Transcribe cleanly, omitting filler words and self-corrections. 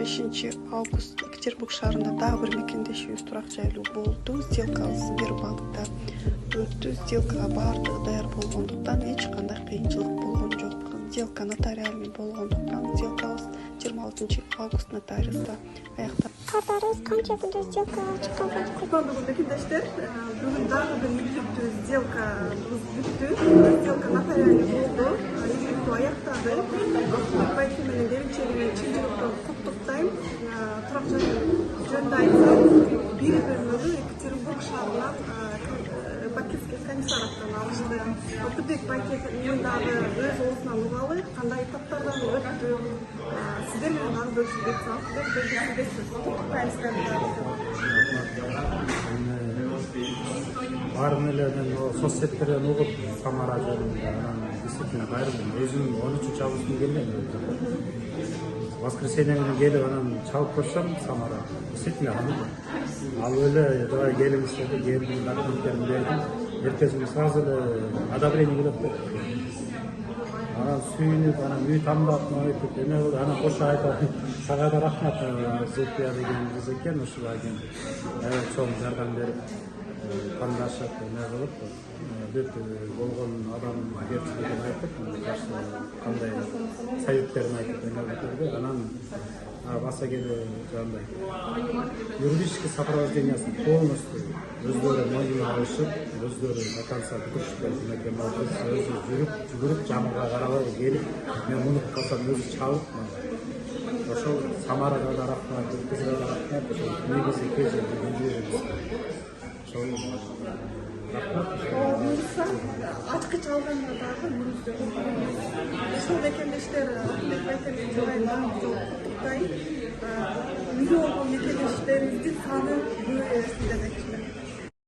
15 август Екатеринбург шаарында дагы бир мекендешүүбүз турак жайлуу болду. Сделкабыз Сбербанкта өттү. Сделкага баардыгы даяр болгондуктан эч кандай кыйынчылык болгон жок. Сделка нотариальный болгондуктан сделкабыз 26 август нотариуста аякталды. Катарыңыз канча күндө сделкага чыккан? Кутмандуу мекендештер, бүгүн дагы бир иликтүү сделкабыз бүттү. Сделка нотариальный болду. Иликтөө аяктады. Байке менен Девичени менен чын жүрөктөн куттуктайм. Турак жөнүндө айтсам, бир бөлүгү Екатеринбург шаарына Бакинский комиссараттан алышты. Өтүбек Байке мындагы өз оосунан угалы, кандай этаптардан өттү. Сиздер менен аны бөлүшүп кетсеңиз, баарын эле мен соц сеттерден угуп Самара жөнүндө анан действительно кайрылдым. Өзүм 13 августун келген. Воскресенье менен келип анан чалып көрсөм Самара. Действительно ал эле давай келиңиз деп келдим, документтерин бердим. Эртесинге сразу эле одобрение келип кетти. Анан сүйүнүп, анан үй тандап, айтып, эме болду. Анан кошо айтат, сага да рахмат, Зулфия деген кыз экен, ушул агент. Чоң жардам берип, кандашып, эме кылып, бүт болгон адам кепчилигин айтып, кандай советтерин айтып, эме кылды. Анан баса келе жандай юридический сопровождениясын полностью өздөрү мойнуна алышып, өздөрү до конца бүтүрүшүп, өзү жүгүрүп жамыга карабай келип, мен муну кылсам өзү чалып, ошол Самарага да рахмат, кызга да рахмат, негизи кече ошол рахмат. Ачкыч алганда дагы ушул мекендештер куттуктайм. Үйдө болгон мекендештерибиздин саны